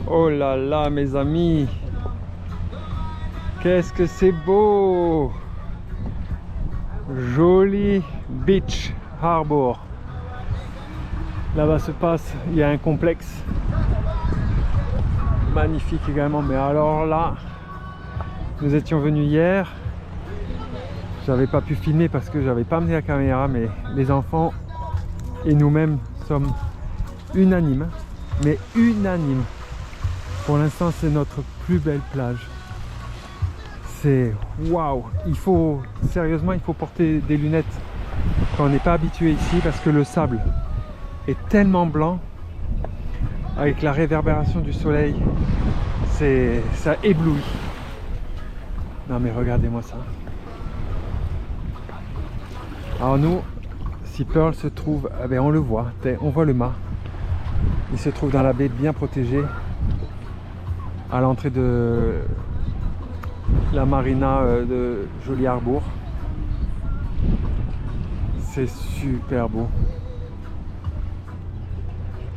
Oh là là mes amis, qu'est-ce que c'est beau! Joli Beach Harbor. Là-bas se passe, il y a un complexe magnifique également, mais alors là, nous étions venus hier. J'avais pas pu filmer parce que j'avais pas amené la caméra, mais les enfants et nous-mêmes sommes unanimes, mais unanimes. Pour l'instant, c'est notre plus belle plage. C'est waouh! Sérieusement, il faut porter des lunettes quand on n'est pas habitué ici parce que le sable est tellement blanc avec la réverbération du soleil, ça éblouit. Non mais regardez-moi ça. Alors nous, si Pearl se trouve, eh bien on le voit, on voit le mât. Il se trouve dans la baie bien protégée à l'entrée de la marina de Joli Harbour. C'est super beau.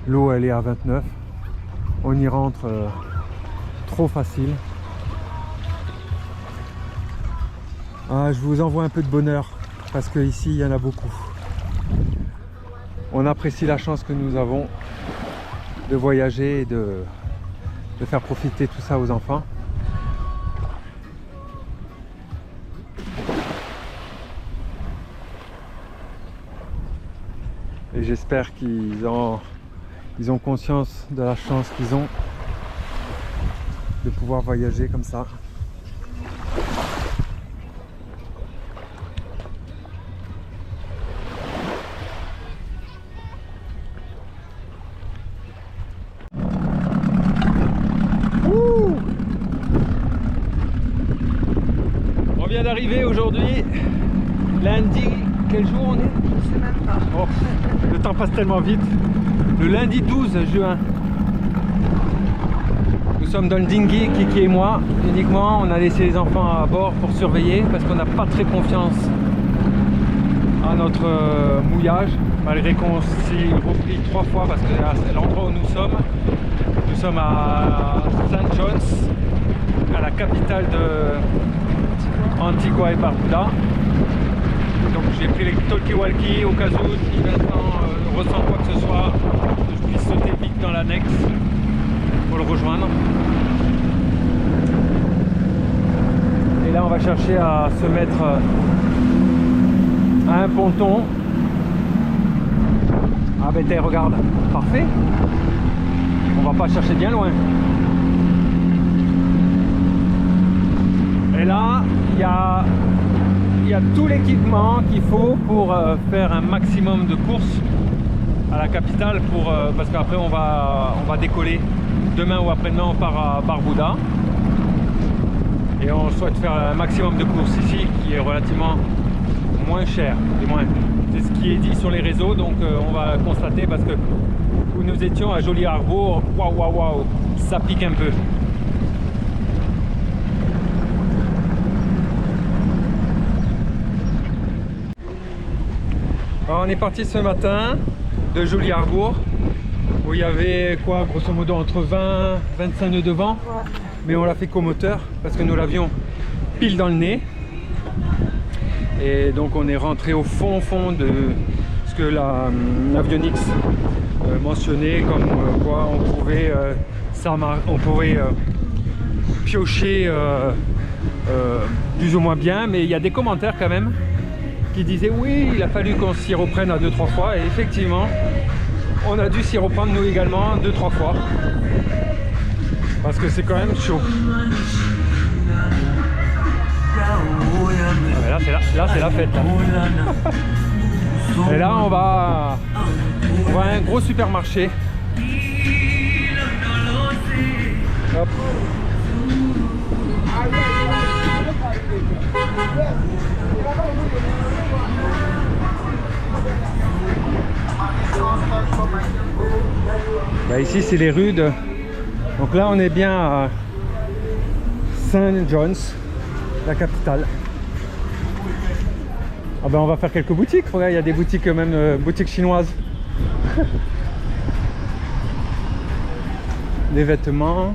L'eau elle est à 29. On y rentre trop facile. Ah, je vous envoie un peu de bonheur parce que ici il y en a beaucoup. On apprécie la chance que nous avons de voyager et de faire profiter tout ça aux enfants. Et j'espère qu'ils ont conscience de la chance qu'ils ont de pouvoir voyager comme ça. On vient d'arriver aujourd'hui, lundi, quel jour on est? Je sais même pas. Oh, le temps passe tellement vite. Le lundi 12 juin. Nous sommes dans le dinghy, Kiki et moi, uniquement. On a laissé les enfants à bord pour surveiller parce qu'on n'a pas très confiance à notre mouillage, malgré qu'on s'y replie 3 fois parce que à l'endroit où nous sommes à St. John's, à la capitale de Antigua et Barbuda. Donc j'ai pris les talkie-walkie au cas où si Vincent ressent quoi que ce soit, que je puisse sauter vite dans l'annexe pour le rejoindre. Et là on va chercher à se mettre à un ponton. Ah ben t'es, regarde, parfait. On va pas chercher bien loin. Et là il y a tout l'équipement qu'il faut pour faire un maximum de courses à la capitale parce qu'après on va décoller demain ou après-demain. On part à Barbuda et on souhaite faire un maximum de courses ici qui est relativement moins cher, du moins c'est ce qui est dit sur les réseaux. Donc on va constater parce que où nous étions à Joli Harbour, waouh, ça pique un peu. Alors, on est parti ce matin de Joli Harbour où il y avait quoi, grosso modo entre 20-25 nœuds de vent, mais on l'a fait qu'au moteur parce que nous l'avions pile dans le nez. Et donc on est rentré au fond de ce que l'avionics mentionnait, comme quoi on pouvait piocher plus ou moins bien, mais il y a des commentaires quand même qui disaient oui, il a fallu qu'on s'y reprenne à 2-3 fois, et effectivement on a dû s'y reprendre nous également 2-3 fois parce que c'est quand même chaud. Ah, là c'est la fête là. Et là on va à un gros supermarché. Hop. Bah ici c'est les rues de... Donc là on est bien à St. John's, la capitale. Ah ben on va faire quelques boutiques. Regarde, il y a des boutiques, même boutiques chinoises. des vêtements.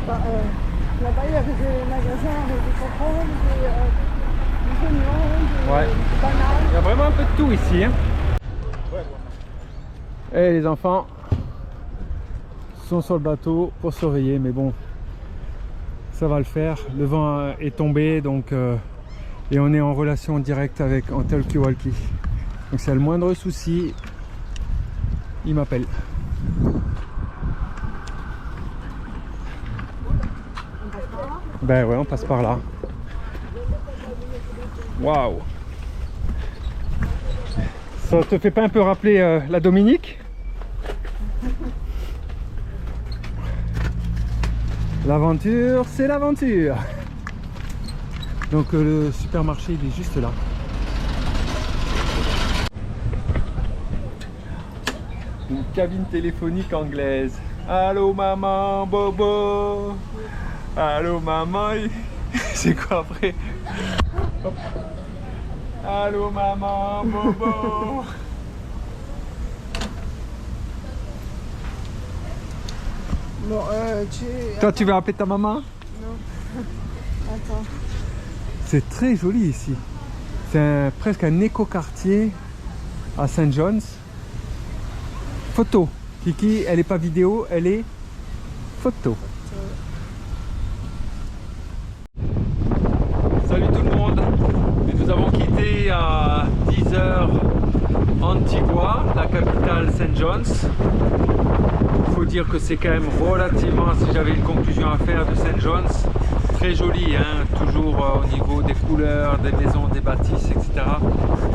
Là-bas, il y avait des magasins avec des contrôles, des oignons, Ouais. des bananes. Il y a vraiment un peu de tout ici. Hein. Et les enfants sont sur le bateau pour surveiller, mais bon, ça va le faire. Le vent est tombé, donc et on est en relation directe avec un talkie-walkie. Donc s'il y a le moindre souci, il m'appelle. Ben ouais, on passe par là. Waouh! Ça te fait pas un peu rappeler la Dominique? L'aventure, c'est l'aventure! Donc le supermarché il est juste là. Une cabine téléphonique anglaise. Allô maman, bobo. Allô maman. C'est quoi après? Hop. Allô maman, bobo. Bon, Toi tu veux appeler ta maman? Non. Attends. C'est très joli ici. C'est presque un écoquartier à St. John's. Photo. Kiki, elle n'est pas vidéo, elle est photo. Salut tout le monde. Et nous avons quitté à 10h Antigua, la capitale St. John's. Il faut dire que c'est quand même relativement, si j'avais une conclusion à faire de St. John's, très joli, hein, toujours au niveau des couleurs, des maisons, des bâtisses, etc.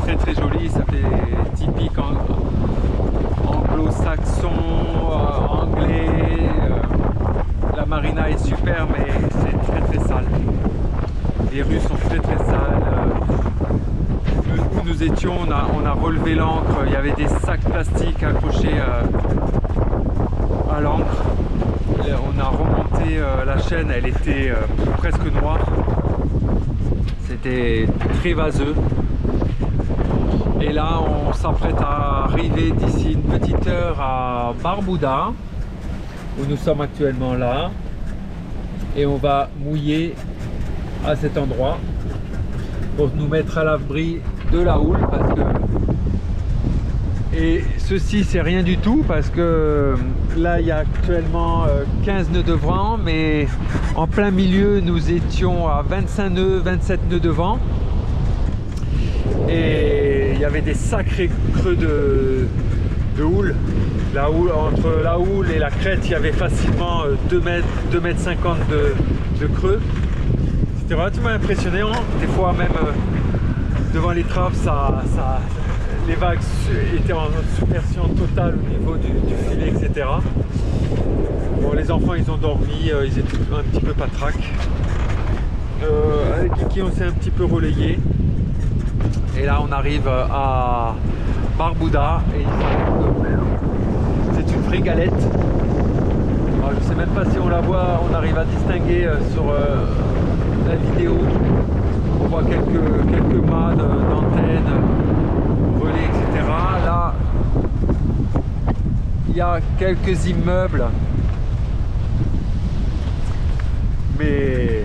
Très très joli, ça fait typique anglo-saxon, anglais. La marina est super, mais c'est très très sale. Les rues sont très très sales. Où nous étions, on a relevé l'ancre, il y avait des sacs plastiques accrochés à l'ancre. On a remonté la chaîne, elle était presque noire. C'était très vaseux. Et là, on s'apprête à arriver d'ici une petite heure à Barbuda, où nous sommes actuellement là. Et on va mouiller à cet endroit pour nous mettre à l'abri de la houle, parce que et ceci c'est rien du tout, parce que là il y a actuellement 15 nœuds de vent, mais en plein milieu nous étions à 25 nœuds, 27 nœuds de vent, et il y avait des sacrés creux de houle. La houle, entre la houle et la crête, il y avait facilement 2 mètres 50 de creux. C'était relativement impressionnant. Des fois même devant les traves, les vagues étaient en submersion totale au niveau du filet, etc. Bon, les enfants ils ont dormi, ils étaient un petit peu patraques. Avec Kiki on s'est un petit peu relayé. Et là on arrive à Barbuda et c'est une vraie galette. Alors, je sais même pas si on la voit, on arrive à distinguer sur la vidéo. On voit quelques mâts d'antennes, relais, etc. Là, il y a quelques immeubles, mais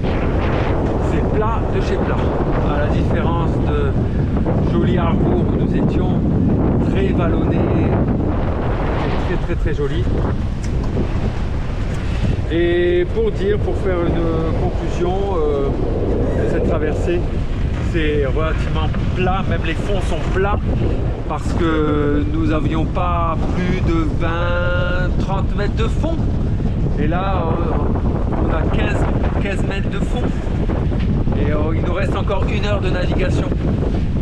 c'est plat de chez plat. À la différence de Joli Harbour où nous étions, très vallonné, très joli. Et pour faire une conclusion de cette traversée, c'est relativement plat, même les fonds sont plats, parce que nous n'avions pas plus de 20-30 mètres de fond. Et là, on a 15 mètres de fond. Et il nous reste encore 1 heure de navigation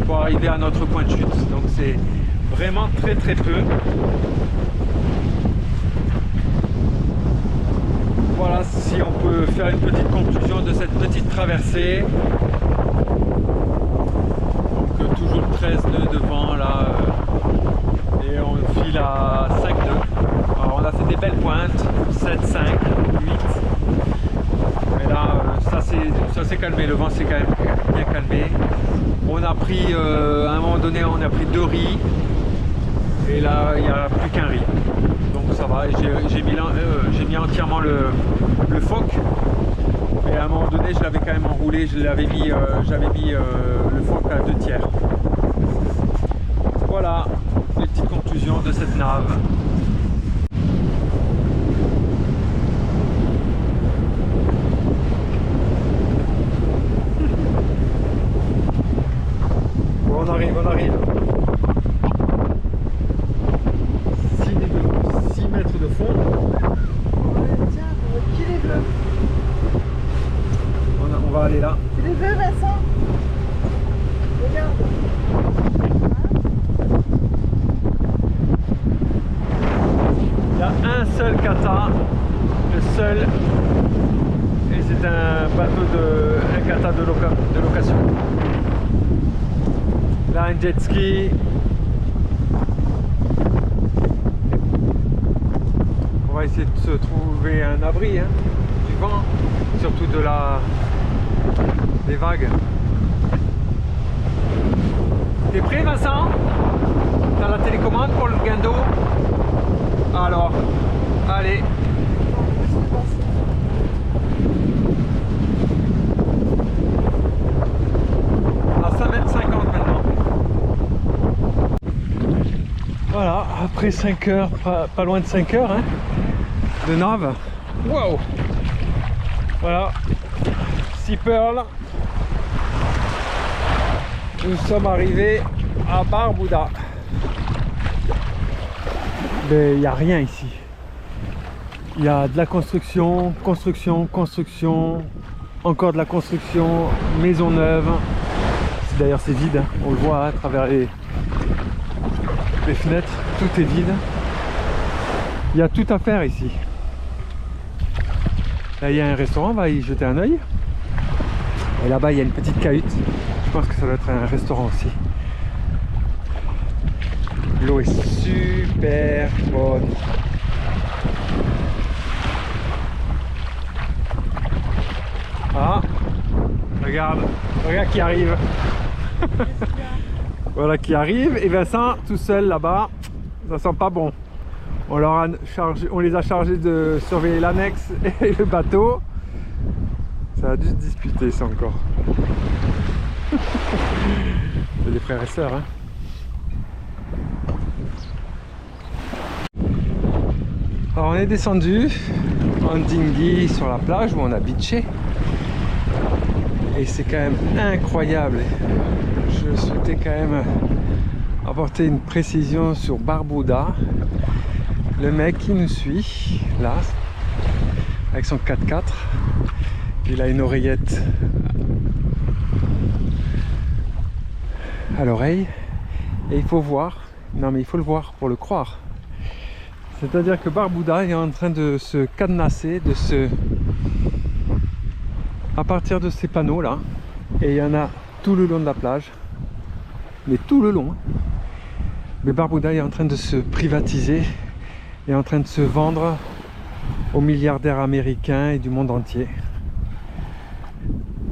pour arriver à notre point de chute. Donc c'est vraiment très peu. Voilà, si on peut faire une petite conclusion de cette petite traversée. Donc toujours 13 nœuds de vent là. Et on file à 5 nœuds. Alors on a fait des belles pointes, 7, 5, 8. Mais là, ça s'est calmé, le vent s'est quand même bien calmé. On a pris, à un moment donné, on a pris 2 riz. Et là, il n'y a plus qu'un riz. Donc ça va. J'ai mis entièrement le phoque. Et à un moment donné, je l'avais quand même enroulé. J'avais mis le phoque à 2/3. Voilà les petites conclusions de cette nave. Bon, on arrive. 6 mètres de fond. Ouais, tiens, qui les veut? On va aller là. Tu les veux, Vincent? Regarde. Il y a un seul kata, le seul, et c'est un kata de location. Là, un jet ski. On va essayer de se trouver un abri du vent, surtout des vagues. T'es prêt, Vincent? T'as la télécommande pour le guindo? Alors, allez. À 5,50 m maintenant. Voilà, après 5 heures, pas loin de 5 heures de nave. Wow! Voilà, Sea Pearl. Nous sommes arrivés à Barbuda. Mais il n'y a rien ici. Il y a de la construction, encore de la construction, maison neuve. D'ailleurs c'est vide, on le voit à travers les fenêtres, tout est vide. Il y a tout à faire ici. Là il y a un restaurant, on va y jeter un œil. Et là-bas il y a une petite cahute. Je pense que ça doit être un restaurant aussi. L'eau est super bonne. Ah, regarde qui arrive. Voilà qui arrive. Et Vincent tout seul là-bas, ça sent pas bon. On les a chargés de surveiller l'annexe et le bateau. Ça a dû se disputer ça encore. C'est des frères et sœurs Alors on est descendu en dinghy sur la plage où on a beaché. Et c'est quand même incroyable. Je souhaitais quand même apporter une précision sur Barbuda. Le mec qui nous suit là avec son 4x4, il a une oreillette à l'oreille et il faut voir, non mais il faut le voir pour le croire. C'est-à-dire que Barbuda est en train de se cadenasser, à partir de ces panneaux là, et il y en a tout le long de la plage, mais tout le long. Mais Barbuda est en train de se privatiser, est en train de se vendre aux milliardaires américains et du monde entier.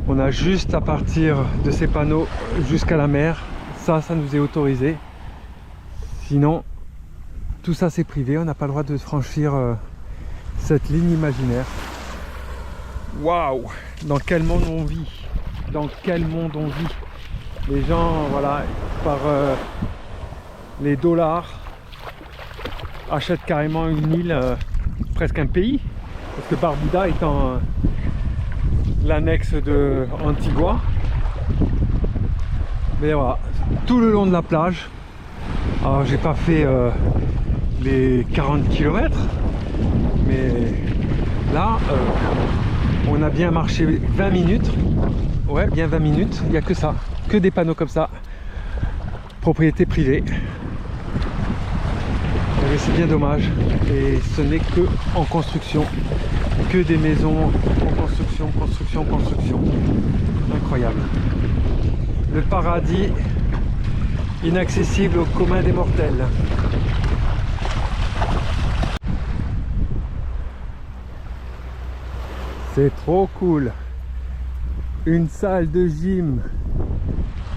On a juste à partir de ces panneaux jusqu'à la mer, ça nous est autorisé. Sinon, tout ça c'est privé, on n'a pas le droit de franchir cette ligne imaginaire. Waouh! Dans quel monde on vit? Dans quel monde on vit? Les gens, voilà, par les dollars, achètent carrément une île, presque un pays, parce que Barbuda étant l'annexe de Antigua. Mais voilà, tout le long de la plage. Alors j'ai pas fait les 40 km, mais là on a bien marché 20 minutes. Ouais, bien 20 minutes, il n'y a que ça, que des panneaux comme ça, propriété privée. Et c'est bien dommage, et ce n'est que en construction, que des maisons en construction, incroyable. Le paradis inaccessible au commun des mortels. C'est trop cool. Une salle de gym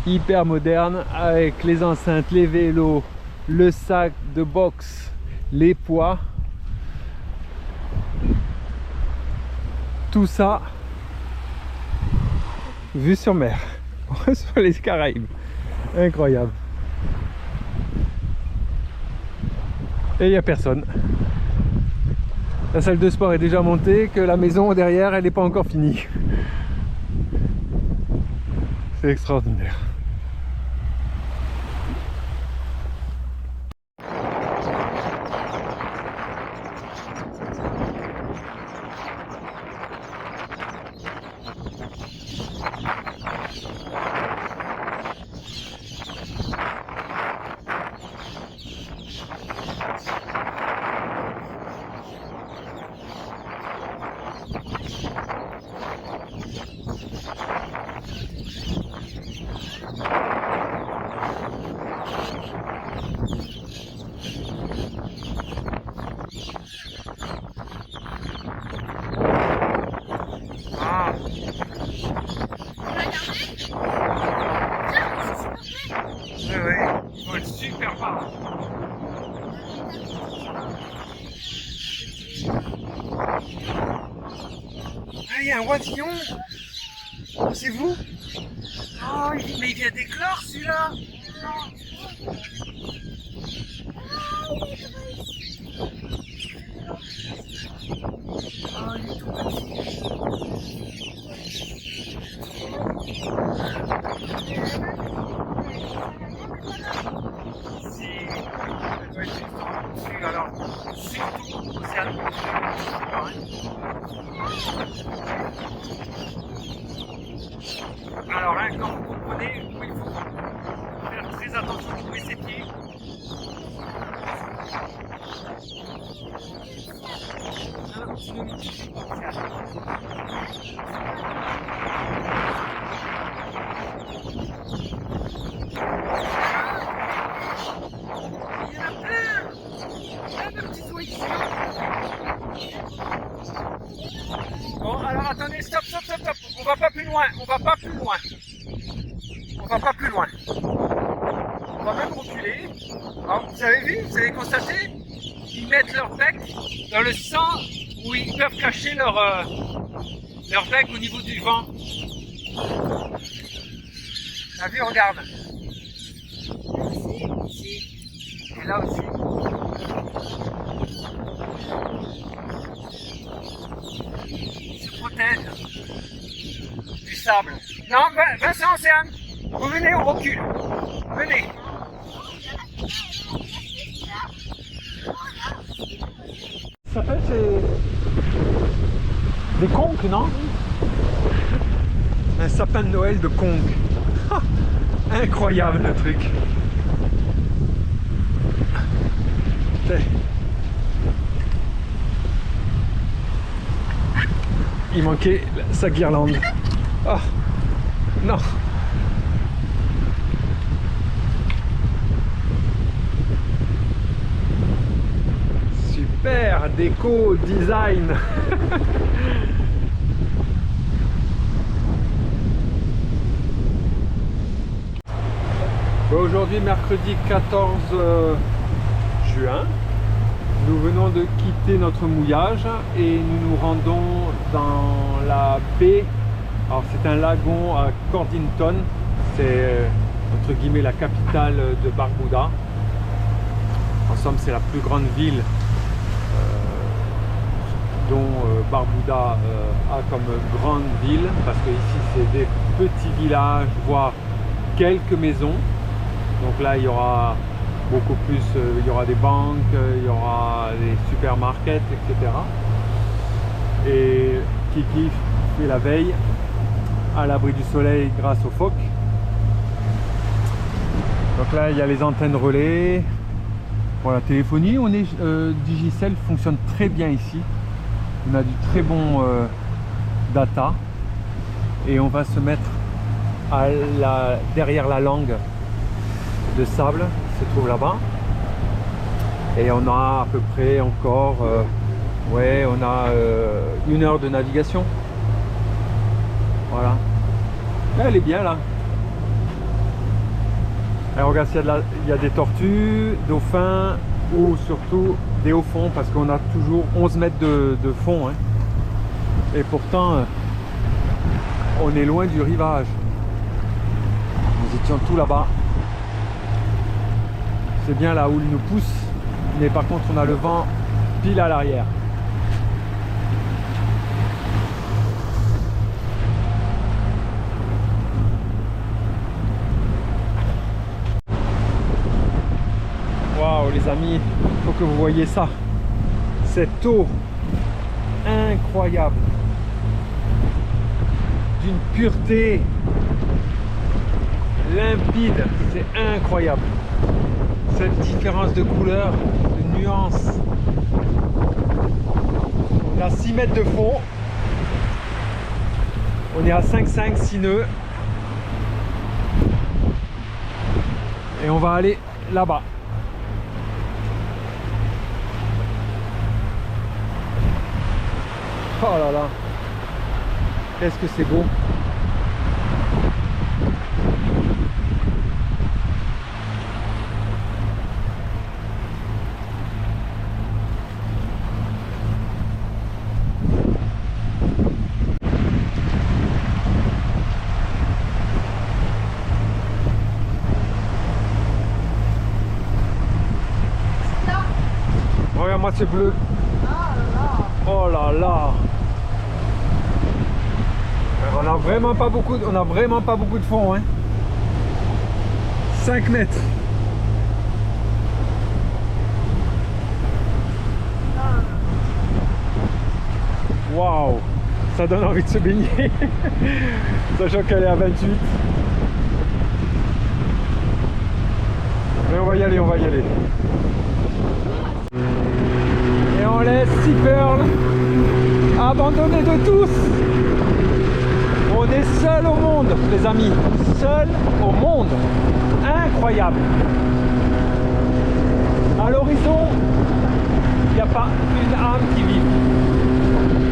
hyper moderne avec les enceintes, les vélos, le sac de boxe, les poids, tout ça vue sur mer, sur les Caraïbes, incroyable. Et il n'y a personne. La salle de sport est déjà montée, que la maison derrière elle n'est pas encore finie. C'est extraordinaire. Super bas. Ah, il y a un oisillon. C'est vous? Oh, mais il vient d'éclore celui-là. Oh, il est tout alors, surtout Océane. Alors là, quand vous comprenez, il faut faire très attention à trouver ses pieds. Bon, alors attendez, stop. On va pas plus loin. On va pas plus loin. On va même reculer. Alors, vous avez vu, vous avez constaté, ils mettent leur bec dans le sens où ils peuvent cacher leur bec au niveau du vent. T'as vu, regarde. Et là aussi. Ils se protègent du sable. Non, Vincent, Océane, vous venez, on recule. Venez. Ça s'appelle des conques, non? Un sapin de Noël de conques. Incroyable le truc. Il manquait sa guirlande. Oh non. Super déco design. Aujourd'hui mercredi 14 juin, nous venons de quitter notre mouillage et nous nous rendons dans la baie. Alors c'est un lagon à Cordington, c'est entre guillemets la capitale de Barbuda. En somme c'est la plus grande ville dont Barbuda a comme grande ville, parce que ici c'est des petits villages, voire quelques maisons. Donc là il y aura beaucoup plus, il y aura des banques, il y aura des supermarkets, etc. Et Kiki fait la veille à l'abri du soleil grâce aux phoques. Donc là il y a les antennes relais pour la téléphonie. Digicel fonctionne très bien ici. On a du très bon data et on va se mettre derrière la langue de sable qui se trouve là-bas, et on a à peu près encore ouais, on a 1 heure de navigation. Voilà, là, elle est bien là. Alors regarde s'il y a il y a des tortues, dauphins ou surtout des hauts fonds parce qu'on a toujours 11 mètres de fond. Hein. Et pourtant, on est loin du rivage. Nous étions tout là-bas. C'est bien là où il nous pousse, mais par contre on a le vent pile à l'arrière. Waouh les amis, il faut que vous voyez ça. Cette eau incroyable, d'une pureté limpide, c'est incroyable. Cette différence de couleur, de nuance. On a 6 mètres de fond. On est à 5,5, 6 nœuds. Et on va aller là-bas. Oh là là. Qu'est-ce que c'est beau. Regarde-moi ce bleu. Oh là là. On a vraiment pas beaucoup de fond, hein. 5 mètres. Waouh, ça donne envie de se baigner. Sachant qu'elle est à 28. Mais on va y aller, on va y aller. Et on laisse Sea Pearl abandonné de tous. On est seul au monde, les amis. Seul au monde. Incroyable. À l'horizon, il n'y a pas une âme qui vive.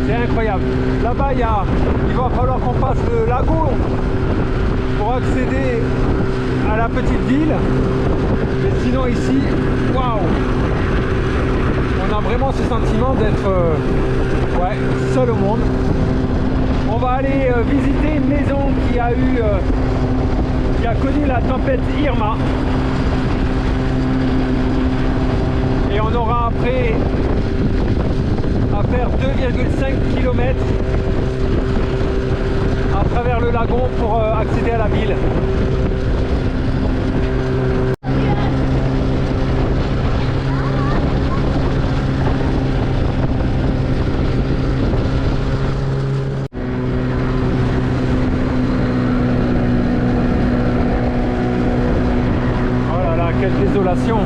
C'est incroyable. Là-bas, il va falloir qu'on passe le lago pour accéder à la petite ville. Mais sinon ici, waouh! On a vraiment ce sentiment d'être seul au monde. On va aller visiter une maison qui a connu la tempête Irma. Et on aura après à faire 2,5 km à travers le lagon pour accéder à la ville. Oh là là, quelle désolation!